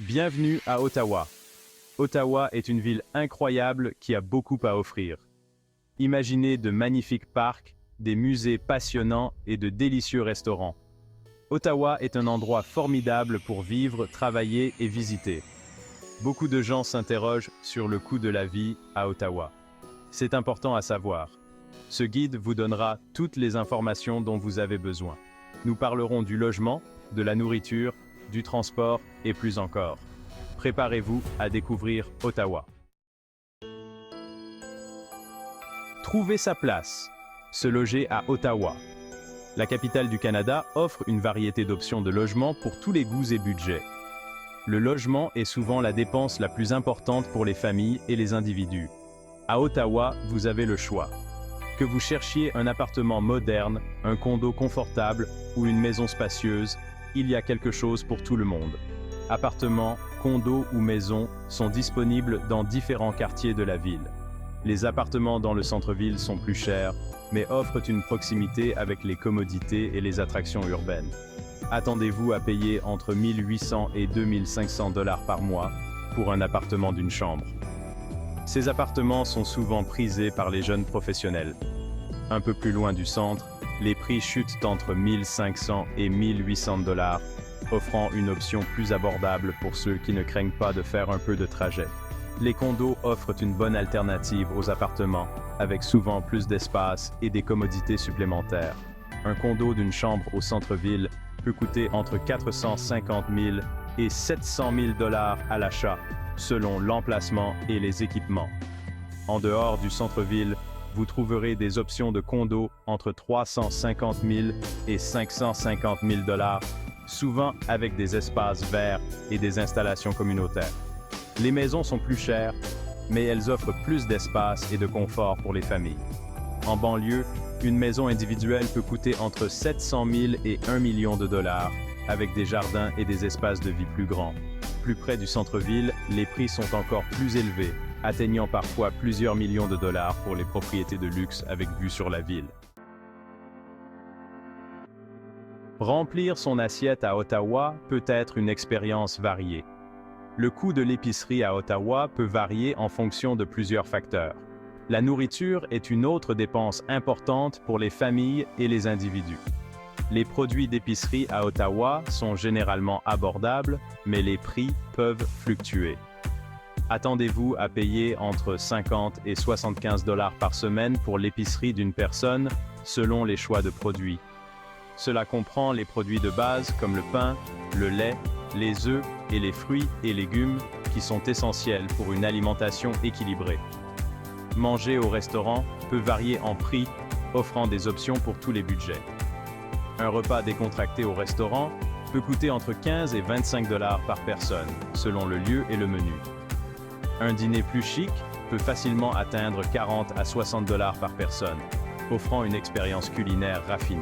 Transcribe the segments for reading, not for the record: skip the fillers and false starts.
Bienvenue à Ottawa. Ottawa est une ville incroyable qui a beaucoup à offrir. Imaginez de magnifiques parcs, des musées passionnants et de délicieux restaurants. Ottawa est un endroit formidable pour vivre, travailler et visiter. Beaucoup de gens s'interrogent sur le coût de la vie à Ottawa. C'est important à savoir. Ce guide vous donnera toutes les informations dont vous avez besoin. Nous parlerons du logement, de la nourriture, du transport et plus encore. Préparez-vous à découvrir Ottawa. Trouver sa place. Se loger à Ottawa. La capitale du Canada offre une variété d'options de logement pour tous les goûts et budgets. Le logement est souvent la dépense la plus importante pour les familles et les individus. À Ottawa, vous avez le choix. Que vous cherchiez un appartement moderne, un condo confortable ou une maison spacieuse, il y a quelque chose pour tout le monde. Appartements, condos ou maisons sont disponibles dans différents quartiers de la ville. Les appartements dans le centre-ville sont plus chers, mais offrent une proximité avec les commodités et les attractions urbaines. Attendez-vous à payer entre 1 800 et 2 500 $ par mois pour un appartement d'une chambre. Ces appartements sont souvent prisés par les jeunes professionnels. Un peu plus loin du centre, les prix chutent entre 1 500 et 1 800 $, offrant une option plus abordable pour ceux qui ne craignent pas de faire un peu de trajet. Les condos offrent une bonne alternative aux appartements, avec souvent plus d'espace et des commodités supplémentaires. Un condo d'une chambre au centre-ville peut coûter entre 450 000 et 700 000 $ à l'achat, selon l'emplacement et les équipements. En dehors du centre-ville, vous trouverez des options de condos entre 350 000 et 550 000 $, souvent avec des espaces verts et des installations communautaires. Les maisons sont plus chères, mais elles offrent plus d'espace et de confort pour les familles. En banlieue, une maison individuelle peut coûter entre 700 000 et 1 million de $, avec des jardins et des espaces de vie plus grands. Plus près du centre-ville, les prix sont encore plus élevés, atteignant parfois plusieurs millions de dollars pour les propriétés de luxe avec vue sur la ville. Remplir son assiette à Ottawa peut être une expérience variée. Le coût de l'épicerie à Ottawa peut varier en fonction de plusieurs facteurs. La nourriture est une autre dépense importante pour les familles et les individus. Les produits d'épicerie à Ottawa sont généralement abordables, mais les prix peuvent fluctuer. Attendez-vous à payer entre 50 et 75 $ par semaine pour l'épicerie d'une personne, selon les choix de produits. Cela comprend les produits de base comme le pain, le lait, les œufs et les fruits et légumes qui sont essentiels pour une alimentation équilibrée. Manger au restaurant peut varier en prix, offrant des options pour tous les budgets. Un repas décontracté au restaurant peut coûter entre 15 et 25 $ par personne, selon le lieu et le menu. Un dîner plus chic peut facilement atteindre 40 à 60 $ par personne, offrant une expérience culinaire raffinée.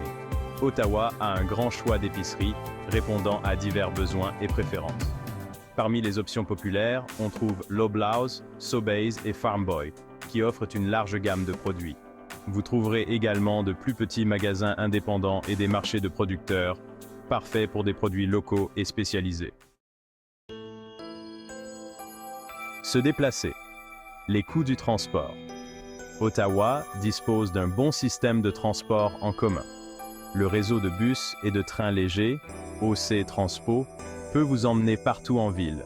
Ottawa a un grand choix d'épiceries, répondant à divers besoins et préférences. Parmi les options populaires, on trouve Loblaws, Sobeys et Farm Boy, qui offrent une large gamme de produits. Vous trouverez également de plus petits magasins indépendants et des marchés de producteurs, parfaits pour des produits locaux et spécialisés. Se déplacer. Les coûts du transport. Ottawa dispose d'un bon système de transport en commun. Le réseau de bus et de trains légers, OC Transpo, peut vous emmener partout en ville.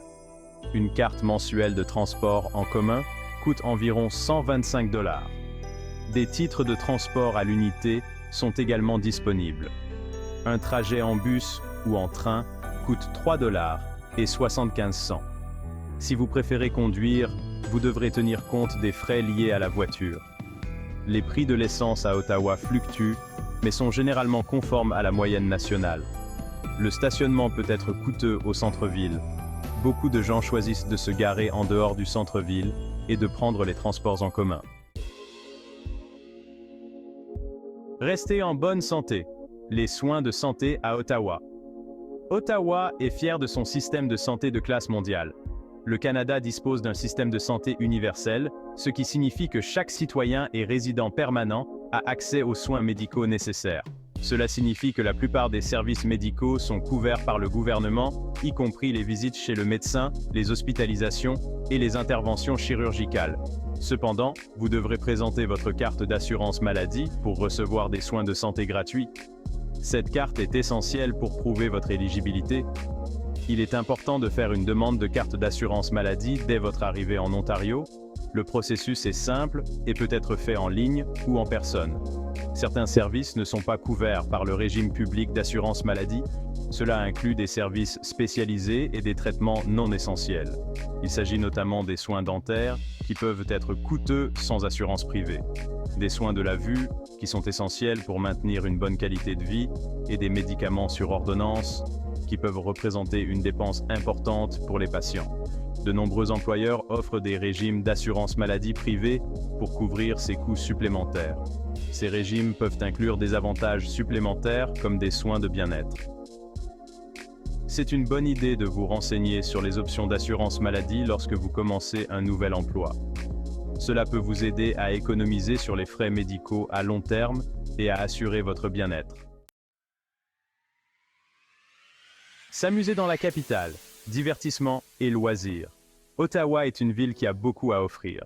Une carte mensuelle de transport en commun coûte environ 125 $. Des titres de transport à l'unité sont également disponibles. Un trajet en bus ou en train coûte 3 $ et 75 cents. Si vous préférez conduire, vous devrez tenir compte des frais liés à la voiture. Les prix de l'essence à Ottawa fluctuent, mais sont généralement conformes à la moyenne nationale. Le stationnement peut être coûteux au centre-ville. Beaucoup de gens choisissent de se garer en dehors du centre-ville et de prendre les transports en commun. Restez en bonne santé. Les soins de santé à Ottawa. Ottawa est fier de son système de santé de classe mondiale. Le Canada dispose d'un système de santé universel, ce qui signifie que chaque citoyen et résident permanent a accès aux soins médicaux nécessaires. Cela signifie que la plupart des services médicaux sont couverts par le gouvernement, y compris les visites chez le médecin, les hospitalisations et les interventions chirurgicales. Cependant, vous devrez présenter votre carte d'assurance maladie pour recevoir des soins de santé gratuits. Cette carte est essentielle pour prouver votre éligibilité. Il est important de faire une demande de carte d'assurance maladie dès votre arrivée en Ontario. Le processus est simple et peut être fait en ligne ou en personne. Certains services ne sont pas couverts par le régime public d'assurance maladie. Cela inclut des services spécialisés et des traitements non essentiels. Il s'agit notamment des soins dentaires, qui peuvent être coûteux sans assurance privée, des soins de la vue, qui sont essentiels pour maintenir une bonne qualité de vie, et des médicaments sur ordonnance, qui peuvent représenter une dépense importante pour les patients. De nombreux employeurs offrent des régimes d'assurance maladie privée pour couvrir ces coûts supplémentaires. Ces régimes peuvent inclure des avantages supplémentaires comme des soins de bien-être. C'est une bonne idée de vous renseigner sur les options d'assurance maladie lorsque vous commencez un nouvel emploi. Cela peut vous aider à économiser sur les frais médicaux à long terme et à assurer votre bien-être. S'amuser dans la capitale, divertissement et loisirs. Ottawa est une ville qui a beaucoup à offrir.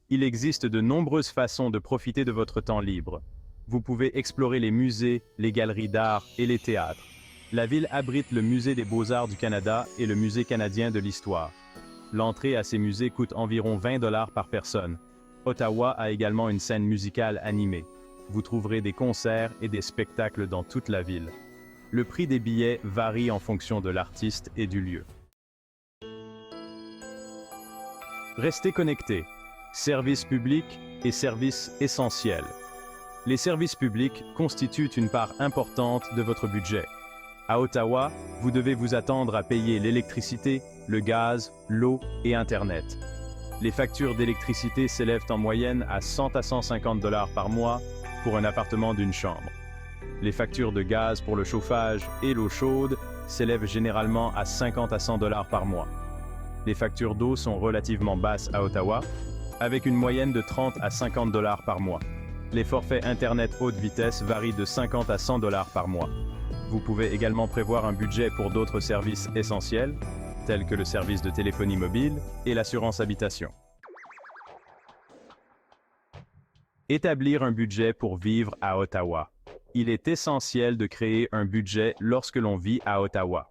Il existe de nombreuses façons de profiter de votre temps libre. Vous pouvez explorer les musées, les galeries d'art et les théâtres. La ville abrite le Musée des Beaux-Arts du Canada et le Musée canadien de l'Histoire. L'entrée à ces musées coûte environ 20 $ par personne. Ottawa a également une scène musicale animée. Vous trouverez des concerts et des spectacles dans toute la ville. Le prix des billets varie en fonction de l'artiste et du lieu. Restez connectés. Services publics et services essentiels. Les services publics constituent une part importante de votre budget. À Ottawa, vous devez vous attendre à payer l'électricité, le gaz, l'eau et Internet. Les factures d'électricité s'élèvent en moyenne à 100 à 150 $ par mois pour un appartement d'une chambre. Les factures de gaz pour le chauffage et l'eau chaude s'élèvent généralement à 50 à 100 $ par mois. Les factures d'eau sont relativement basses à Ottawa, avec une moyenne de 30 à 50 $ par mois. Les forfaits Internet haute vitesse varient de 50 à 100 $ par mois. Vous pouvez également prévoir un budget pour d'autres services essentiels, tels que le service de téléphonie mobile et l'assurance habitation. Établir un budget pour vivre à Ottawa. Il est essentiel de créer un budget lorsque l'on vit à Ottawa.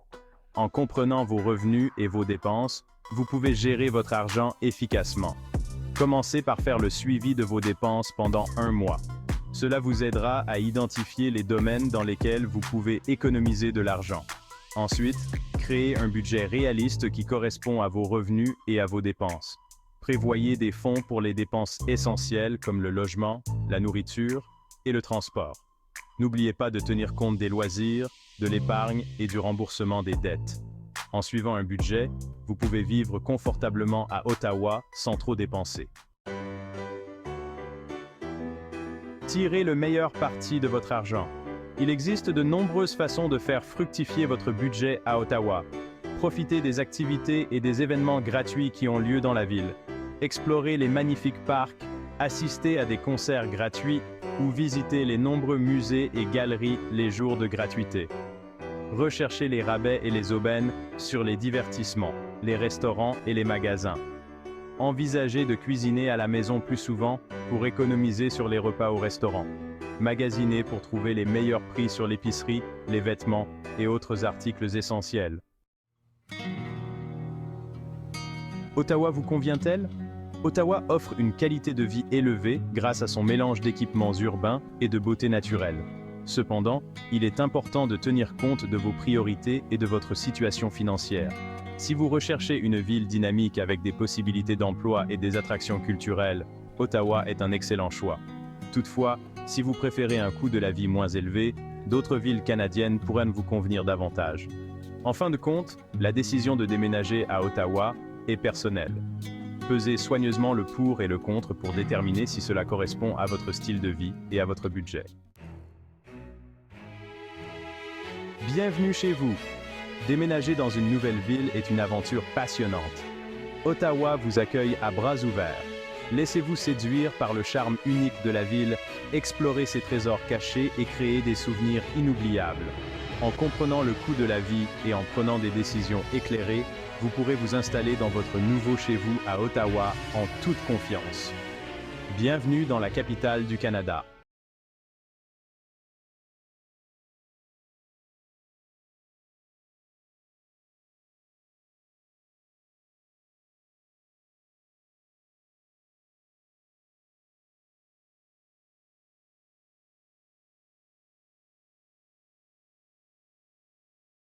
En comprenant vos revenus et vos dépenses, vous pouvez gérer votre argent efficacement. Commencez par faire le suivi de vos dépenses pendant un mois. Cela vous aidera à identifier les domaines dans lesquels vous pouvez économiser de l'argent. Ensuite, créez un budget réaliste qui correspond à vos revenus et à vos dépenses. Prévoyez des fonds pour les dépenses essentielles comme le logement, la nourriture et le transport. N'oubliez pas de tenir compte des loisirs, de l'épargne et du remboursement des dettes. En suivant un budget, vous pouvez vivre confortablement à Ottawa sans trop dépenser. Tirez le meilleur parti de votre argent. Il existe de nombreuses façons de faire fructifier votre budget à Ottawa. Profitez des activités et des événements gratuits qui ont lieu dans la ville. Explorez les magnifiques parcs, assistez à des concerts gratuits ou visitez les nombreux musées et galeries les jours de gratuité. Recherchez les rabais et les aubaines sur les divertissements, les restaurants et les magasins. Envisagez de cuisiner à la maison plus souvent pour économiser sur les repas au restaurant. Magasinez pour trouver les meilleurs prix sur l'épicerie, les vêtements et autres articles essentiels. Ottawa vous convient-elle? Ottawa offre une qualité de vie élevée grâce à son mélange d'équipements urbains et de beauté naturelle. Cependant, il est important de tenir compte de vos priorités et de votre situation financière. Si vous recherchez une ville dynamique avec des possibilités d'emploi et des attractions culturelles, Ottawa est un excellent choix. Toutefois, si vous préférez un coût de la vie moins élevé, d'autres villes canadiennes pourraient vous convenir davantage. En fin de compte, la décision de déménager à Ottawa est personnelle. Pesez soigneusement le pour et le contre pour déterminer si cela correspond à votre style de vie et à votre budget. Bienvenue chez vous! Déménager dans une nouvelle ville est une aventure passionnante. Ottawa vous accueille à bras ouverts. Laissez-vous séduire par le charme unique de la ville, explorez ses trésors cachés et créez des souvenirs inoubliables. En comprenant le coût de la vie et en prenant des décisions éclairées, vous pourrez vous installer dans votre nouveau chez vous à Ottawa en toute confiance. Bienvenue dans la capitale du Canada.